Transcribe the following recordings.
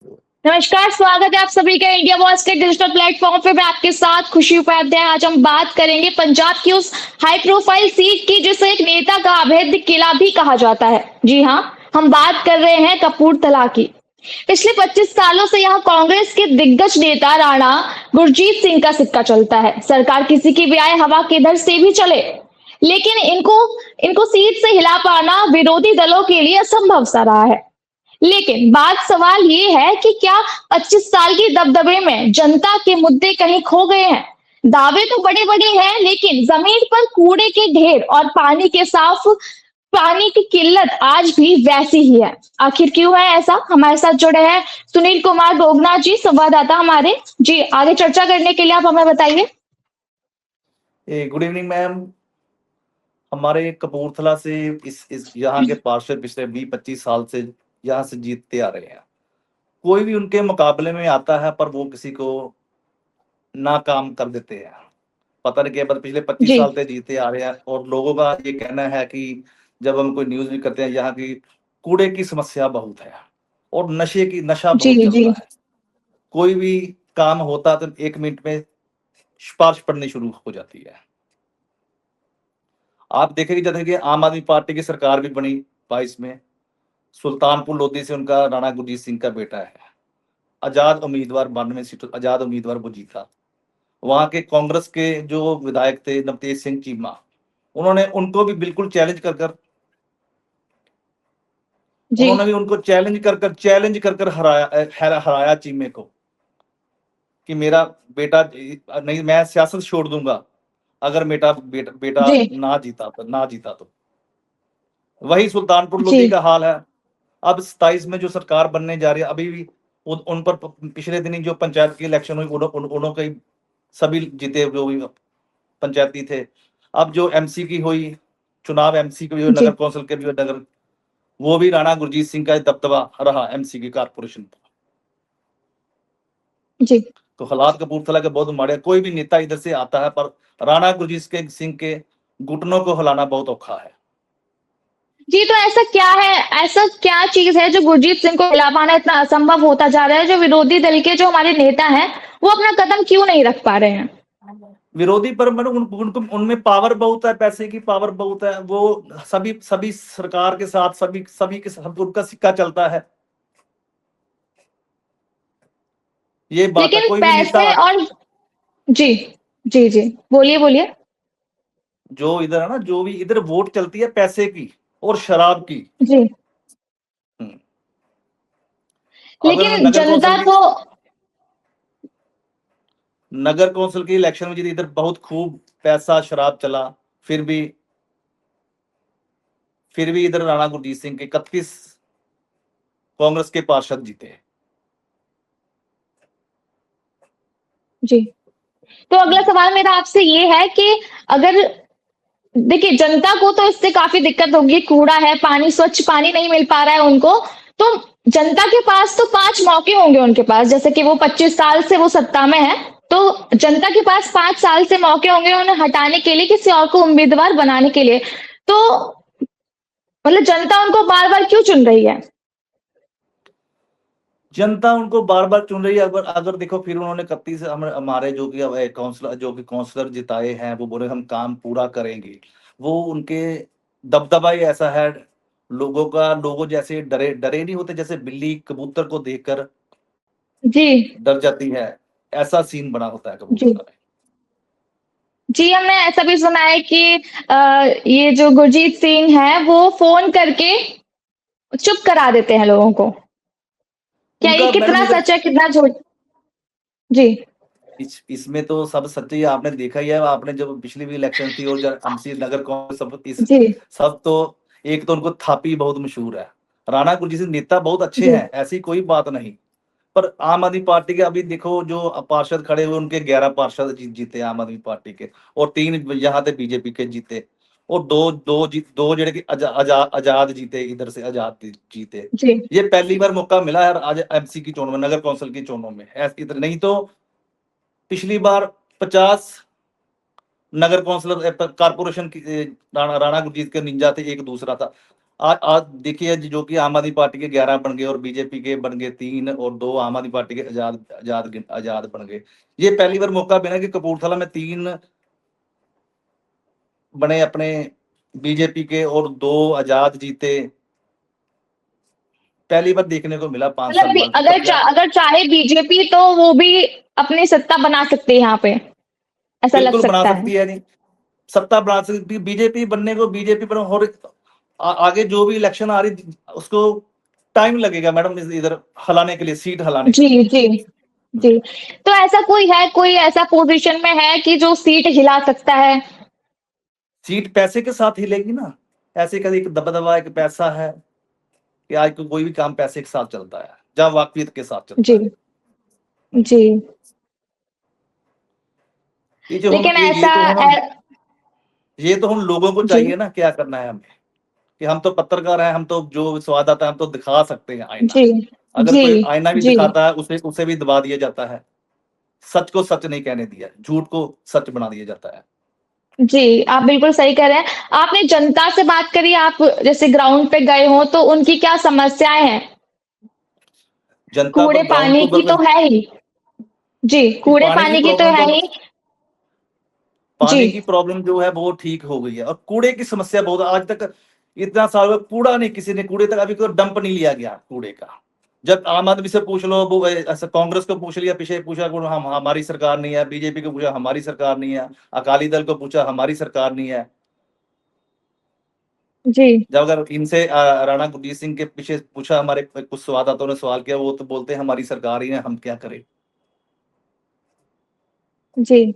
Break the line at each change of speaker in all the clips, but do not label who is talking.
नमस्कार, स्वागत है आप सभी का इंडिया वॉइस के डिजिटल प्लेटफॉर्म पे। मैं आपके साथ खुशी उपाध्याय। आज हम बात करेंगे पंजाब की उस हाई प्रोफाइल सीट की जिसे एक नेता का अभेद्य किला भी कहा जाता है। जी हाँ, हम बात कर रहे हैं कपूरथला की। पिछले 25 सालों से यहाँ कांग्रेस के दिग्गज नेता राणा गुरजीत सिंह का सिक्का चलता है। सरकार किसी की भी आए, हवा किधर से भी चले, लेकिन इनको इनको सीट से हिला पाना विरोधी दलों के लिए असंभव सा रहा है। लेकिन बात सवाल ये है कि क्या 25 साल की दबदबे में जनता के मुद्दे कहीं खो गए हैं? दावे तो बड़े बड़े हैं, लेकिन जमीन पर कूड़े के ढेर और पानी की किल्लत आज भी वैसी ही है। आखिर क्यों है ऐसा? हमारे साथ जुड़े हैं सुनील कुमार बोगना जी, संवाददाता हमारे। जी, आगे चर्चा करने के लिए आप हमें बताइए।
Good evening ma'am. हमारे कपूरथला से इस यहाँ के पार्षद पिछले 20-25 साल से यहाँ से जीतते आ रहे हैं। कोई भी उनके मुकाबले में आता है पर वो किसी को नाकाम कर देते हैं। पता नहीं क्या, पर पिछले 25
जी
साल से जीते आ रहे हैं और लोगों का ये कहना है कि जब हम कोई न्यूज भी करते हैं, यहाँ की कूड़े की समस्या बहुत है और नशा
जी
बहुत
जी
चलता है। कोई भी काम होता तो 1 मिनट में सिफारिश पड़नी शुरू हो जाती है। आप देखेंगे जैसे कि आम आदमी पार्टी की सरकार भी बनी 22 में। सुल्तानपुर लोधी से उनका राणा गुरजीत सिंह का बेटा है। आजाद उम्मीदवार 92 सीटों आजाद उम्मीदवार वो जीता। वहां के कांग्रेस के जो विधायक थे नवतेज सिंह चीमा, उन्होंने उनको भी बिल्कुल
जी
चैलेंज कर कर हराया चीमे को कि मेरा बेटा नहीं, मैं सियासत छोड़ दूंगा अगर बेटा
जी
ना जीता तो। वही सुल्तानपुर
जी
लोधी का हाल है। अब 27 में जो सरकार बनने जा रही है, अभी भी उन पर पिछले दिन जो पंचायत की इलेक्शन हुई, उन्होंने कई सभी जीते जो भी पंचायती थे। अब जो एमसी की हुई चुनाव, एमसी की हुई,
जी
नगर कौंसिल के भी नगर, वो भी राणा गुरजीत सिंह का दबदबा रहा एमसी की कारपोरेशन पर।
जी
तो हालात कपूरथला के बहुत माड़े। कोई भी नेता इधर से आता है पर राणा गुरजीत सिंह के घुटनों को हिलाना बहुत औखा है।
जी, तो ऐसा क्या है, ऐसा क्या चीज है जो गुरजीत सिंह को हिला पाना इतना असंभव होता जा रहा है? जो विरोधी दल के जो हमारे नेता हैं, वो अपना कदम क्यों नहीं रख पा रहे हैं?
विरोधी पर मतलब उनको उनमें पावर बहुत है, पैसे की पावर बहुत है। वो सभी सभी सरकार के साथ सभी सभी के साथ उनका सिक्का चलता है। ये बात है।
लेकिन
कोई भी नेता
पैसे और जी जी बोलिए बोलिए।
जो इधर है ना, जो भी इधर वोट चलती है पैसे की और शराब की।
जी,
हम्म। अगर
लेकिन जनता तो
नगर कौंसिल की इलेक्शन में यदि इधर बहुत खूब पैसा शराब चला, फिर भी इधर राणा गुरजीत सिंह के 31 कांग्रेस के पार्षद जीते।
जी, तो अगला सवाल मेरा आपसे ये है कि अगर देखिए, जनता को तो इससे काफी दिक्कत होगी। कूड़ा है, पानी, स्वच्छ पानी नहीं मिल पा रहा है उनको। तो जनता के पास तो 5 मौके होंगे उनके पास, जैसे कि वो 25 साल से वो सत्ता में है। तो जनता के पास 5 साल से मौके होंगे उन्हें हटाने के लिए, किसी और को उम्मीदवार बनाने के लिए। तो मतलब जनता उनको बार-बार क्यों चुन रही है?
जनता उनको बार बार चुन रही है। अगर अगर देखो, फिर उन्होंने 31 हमारे जो कि काउंसलर जिताए हैं, वो बोले हम काम पूरा करेंगे। वो उनके दबदबा ही ऐसा है लोगों का। लोगों जैसे डरे डरे नहीं होते, जैसे बिल्ली कबूतर को देखकर
जी,
डर जाती है, ऐसा सीन बना होता है
जी।
कबूतरा में।
जी, हमने ऐसा भी सुना है कि ये जो गुरजीत सिंह हैं, वो फ़ोन करके चुप करा देते हैं लोगों को। क्या ये
उनका मैडम
कितना
इधर
सच है, कितना झूठ? जी,
इसमें तो सब सच्चे ही आपने देखा ही है। आपने जब पिछली भी इलेक्शन थी और जब एमसी नगर कांग्रेस
जी,
सब तो एक तो उनको थापी बहुत मशहूर है। राणा गुरजीत सिंह नेता बहुत अच्छे
जी,
हैं, ऐसी कोई बात नहीं। पर आम आदमी पार्टी के अभी देखो जो पार्षद खड़े हुए, उनके 11 पार्षद जीते आम आदमी पार्टी के, और 3 यहाँ थे बीजेपी के जीते, और दो जेडे कि आजाद जीते, इधर से आजाद जीते।
जी,
ये पहली बार मौका मिला है आज एमसी की चोनों में, नगर कौंसिल की चोनों में। इधर नहीं तो पिछली बार 50 नगर कौंसिलर कारपोरेशन की राणा गुरजीत के निंजा थे, एक दूसरा था। आज देखिए जो कि आम आदमी पार्टी के 11 बन गए और बीजेपी के बन गए 3 और 2 आम आदमी पार्टी के आजाद बन गए। ये पहली बार मौका मिला कि कपूरथला में 3 बने अपने बीजेपी के और 2 आजाद जीते। पहली बार देखने को मिला 5 साल
मतलब
बाद कि तब
अगर चाहे बीजेपी तो वो भी अपनी सत्ता बना सकती है यहाँ पे, ऐसा लग
बिल्कुल बना
सकता है।
सकती है। नहीं सत्ता बना सकती, बीजेपी बनने को बीजेपी पर और आगे जो भी इलेक्शन आ रही उसको टाइम लगेगा मैडम इधर हलाने के लिए, सीट हलाने के
जी,
लिए।
जी, जी। तो ऐसा कोई ऐसा पोज़ीशन में है कि जो सीट हिला सकता है?
सीट पैसे के साथ हिलेगी ना, ऐसे का एक दबदबा, एक पैसा है कि आज कोई भी काम पैसे के साथ चलता है, जब वाकफियत के साथ चलता
जी,
है।
जी।
ये जो हम
लेकिन ऐसा
ये तो हम लोगों को
जी,
चाहिए ना क्या करना है हमें, कि हम तो पत्रकार हैं, हम तो जो स्वाद आता है हम तो दिखा सकते हैं आईना।
जी,
अगर
जी,
कोई आईना भी
जी,
दिखाता है उसे भी दबा दिया जाता है। सच को सच नहीं कहने दिया, झूठ को सच बना दिया जाता है।
जी, आप बिल्कुल सही कह रहे हैं। आपने जनता से बात करी, आप जैसे ग्राउंड पे गए हों, तो उनकी क्या समस्याएँ हैं?
जनता पर ग्राउंड
कूड़े-पानी
को
की तो है ही। जी,
पानी की
कूड़े-पानी की तो
प्रॉब्लम
है
तो
ही। जी,
पानी की प्रॉब्लम जो है वो ठीक हो गई है और कूड़े की समस्या बहुत, आज तक इतना साल हुआ कूड़ा नहीं, किसी ने कूड़े तक अभी कोई डंप नहीं लिया गया कूड़े का। जब आम आदमी से पूछ लो, वो ऐसा कांग्रेस को पूछ लिया, पीछे पूछा हम हमारी सरकार नहीं है, बीजेपी को पूछा हमारी सरकार नहीं है, अकाली दल को पूछा हमारी सरकार नहीं है।
जी,
जब अगर इनसे राणा गुरजीत सिंह के पीछे पूछा, हमारे कुछ संवाददाताओं ने सवाल किया, वो तो बोलते हैं हमारी सरकार ही है, हम क्या करें।
जी,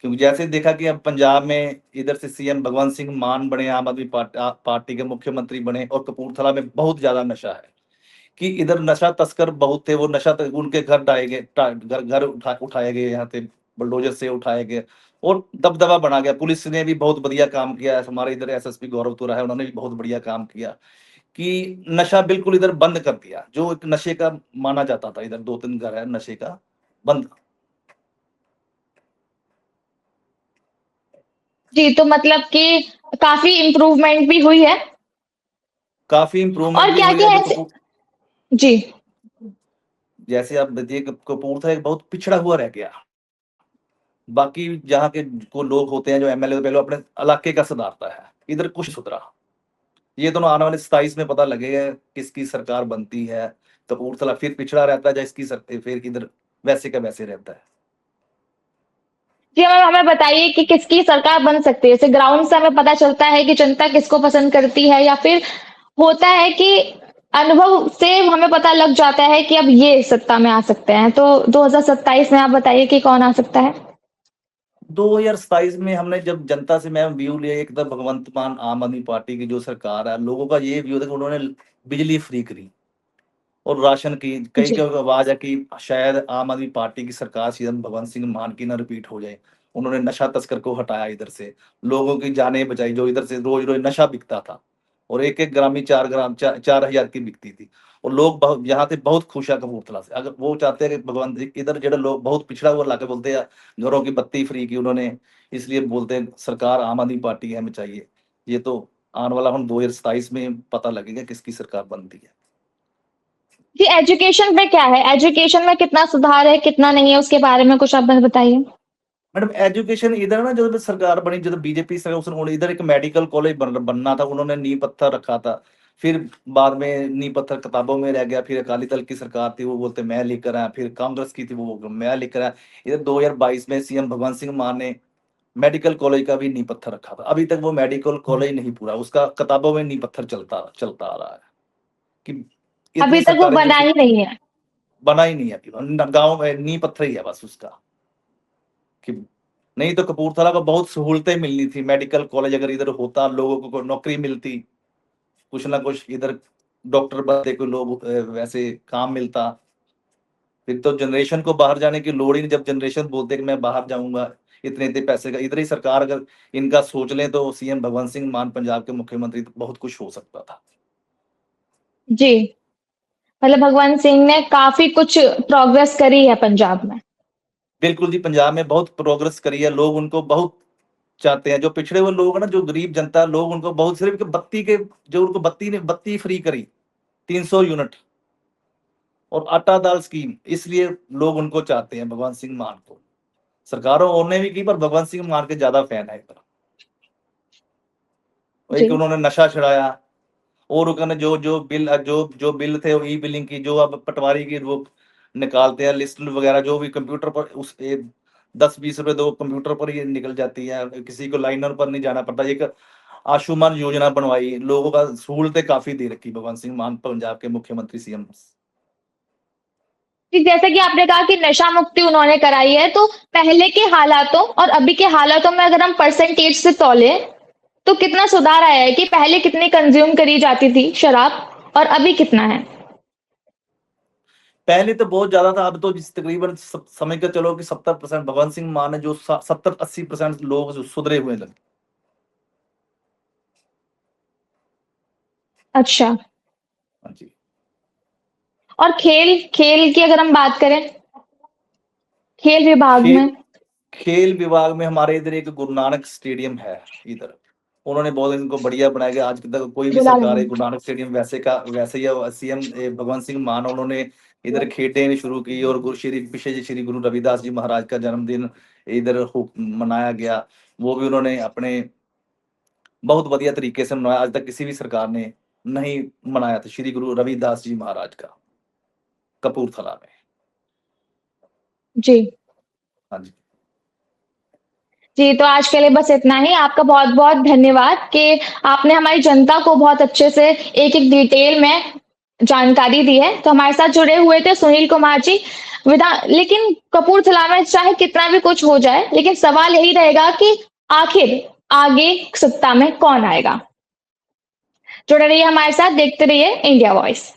क्योंकि जैसे देखा कि अब पंजाब में इधर से सीएम भगवंत सिंह मान बने, आम आदमी पार्टी के मुख्यमंत्री बने, और कपूरथला में बहुत ज्यादा नशा है कि इधर नशा तस्कर बहुत थे, वो उनके घर ढाए गए, घर घर उठाए गए, यहाँ पे बुलडोजर से उठाए गए और दबदबा बना गया। पुलिस ने भी बहुत बढ़िया काम किया, हमारे इधर एसएसपी गौरव तुरा है, उन्होंने भी बहुत बढ़िया काम किया कि नशा बिल्कुल इधर बंद कर दिया। जो एक नशे का माना जाता था, इधर 2-3 घर है नशे का, बंद।
जी, तो मतलब कि काफ़ी इम्प्रूवमेंट भी हुई है।
काफी इंप्रूवमेंट
और
भी हुई
क्या-क्या
है। जो
ऐसे जी,
जैसे आप देखिए कपूरथला एक बहुत पिछड़ा हुआ रह गया। बाकी जहाँ के को लोग होते हैं, जो एमएलए पहले अपने इलाके का सुधारता है, इधर कुछ सुधरा। ये दोनों आने वाले 27 में पता लगेगा किसकी सरकार बनती है। कपूरथला फिर पिछड़ा रहता है, जिसकी फिर इधर वैसे का वैसे रहता है।
जी हमें हमें बताइए कि किसकी सरकार बन सकती है? जैसे ग्राउंड से हमें पता चलता है कि जनता किसको पसंद करती है, या फिर होता है कि अनुभव से हमें पता लग जाता है कि अब ये सत्ता में आ सकते हैं। तो 2027 में आप बताइए कि कौन आ सकता है?
2027 में हमने जब जनता से मैं व्यू लिया, एक तो भगवंत मान आम आदमी पार्टी की जो सरकार है, लोगों का ये व्यू था कि उन्होंने बिजली फ्री करी और राशन की। कई
जी,
की आवाज है कि शायद आम आदमी पार्टी की सरकार सीएम भगवंत सिंह मान की ना रिपीट हो जाए। उन्होंने नशा तस्कर को हटाया, इधर से लोगों की जानें बचाई, जो इधर से रोज रोज नशा बिकता था और एक एक ग्रामी 4 ग्राम 4,000 की बिकती थी। और लोग बहुत यहाँ से बहुत खुश है कपूरथला से। अगर वो चाहते हैं कि भगवंत इधर जो लोग बहुत पिछड़ा हुआ इलाका, बोलते हैं घरों की बत्ती फ्री की उन्होंने, इसलिए बोलते हैं सरकार आम आदमी पार्टी की हमें चाहिए। ये तो आने वाला हम 2027 में पता लगेगा किसकी सरकार बनती है।
जी एजुकेशन में क्या है? एजुकेशन में कितना सुधार है, कितना नहीं है, उसके बारे में कुछ आप बस बताइए?
मैडम एजुकेशन इधर ना, जो सरकार बनी, जो बीजेपी सरकार, उन्होंने इधर एक मेडिकल कॉलेज बनना था, उन्होंने नींव पत्थर रखा था। फिर बाद में नींव पत्थर किताबों में रह गया। फिर अकाली दल की सरकार थी, वो बोलते मैं लेकर आया। फिर कांग्रेस की थी, वो मैं लेकर आया। इधर 2022 में सीएम भगवंत सिंह मान ने मेडिकल कॉलेज का भी नींव पत्थर रखा था। अभी तक वो मेडिकल कॉलेज नहीं पूरा, उसका किताबों में नींव पत्थर चलता चलता आ रहा है कि
अभी
इतनी
तक वो
सरकारें जो
बना ही नहीं है।
बना ही नहीं है अभी, गाँव में नींव पत्थर ही है बस उसका। कि नहीं तो कपूरथला को बहुत सहूलतें मिलनी थी। मेडिकल कॉलेज अगर इधर होता, लोगों को नौकरी मिलती, कुछ ना कुछ इधर डॉक्टर बनते, कोई लोग वैसे काम मिलता। फिर तो जनरेशन को बाहर जाने की लोड़ ही नहीं। जब जनरेशन बोलते कि मैं बाहर जाऊंगा इतने इतने पैसे का, इधर ही सरकार अगर इनका सोच लें तो सीएम भगवंत सिंह मान पंजाब के मुख्यमंत्री, तो बहुत कुछ हो सकता था।
जी, मतलब भगवंत सिंह ने काफ़ी कुछ प्रोग्रेस करी है पंजाब में।
बिल्कुल जी, पंजाब में बहुत प्रोग्रेस करी है। लोग उनको बहुत चाहते हैं। जो पिछड़े हुए लोग हैं ना, जो गरीब जनता लोग, उनको बहुत सिर्फ बत्ती के, जो उनको बत्ती फ्री करी 300 यूनिट और आटा दाल स्कीम, इसलिए लोग उनको चाहते हैं, भगवंत सिंह मान को। सरकारों और ने भी की, पर भगवंत सिंह मान के ज्यादा फैन है एक तरह।
जी
एक उन्होंने नशा छुड़ाया, और उन्होंने जो बिल थे ई बिलिंग की, जो अब पटवारी की वो निकालते हैं लिस्ट वगैरह, जो भी कंप्यूटर पर उस 10-20 रुपए दो, कंप्यूटर पर ही निकल जाती है, किसी को लाइनर पर नहीं जाना पड़ता। एक आयुष्मान योजना बनवाई, लोगों का सहूलतें काफी दे रखी भगवंत सिंह मान, पंजाब के मुख्यमंत्री सीएम।
जी, जैसे कि आपने कहा कि नशा मुक्ति उन्होंने कराई है, तो पहले के हालातों और अभी के हालातों में अगर हम परसेंटेज से तौले, तो कितना सुधार आया है कि पहले कितनी कंज्यूम करी जाती थी शराब और अभी कितना है?
पहले तो बहुत ज्यादा था, अब तो जिस तकरीबन समझ कर चलो कि 70% भगवंत सिंह मान है, जो 70-80% लोग जो सुधरे हुए लगे।
अच्छा।
हाँ जी।
और खेल खेल की अगर हम बात करें, खेल विभाग
खेल
में?
खेल विभाग में हमारे इधर एक गुरु नानक स्टेडियम है इधर, उन्होंने बहुत इनको बढ़िया बनाया गया। आज तक कोई भी सरकार है, गुरु नानक स्टेडियम वैसे ही सीएम भगवंत सिंह मान उन्होंने इधर खेडें शुरू की, और पीछे श्री गुरु रविदास जी महाराज का जन्मदिन इधर मनाया गया, वो भी उन्होंने अपने बहुत बढ़िया तरीके से मनाया। आज तक किसी भी सरकार ने नहीं मनाया था श्री गुरु रविदास जी महाराज का कपूरथला में।
जी।
हाँ जी।
जी, तो आज के लिए बस इतना ही। आपका बहुत-बहुत धन्यवाद कि आपने हमारी जनता को बहुत अच्छे से एक-एक डिटेल में जानकारी दी है। तो हमारे साथ जुड़े हुए थे सुनील कुमार जी। लेकिन कपूरथला में चाहे कितना भी कुछ हो जाए, लेकिन सवाल यही रहेगा कि आखिर आगे सत्ता में कौन आएगा? जुड़े रहिए हमारे साथ, देखते रहिए इंडिया वॉइस।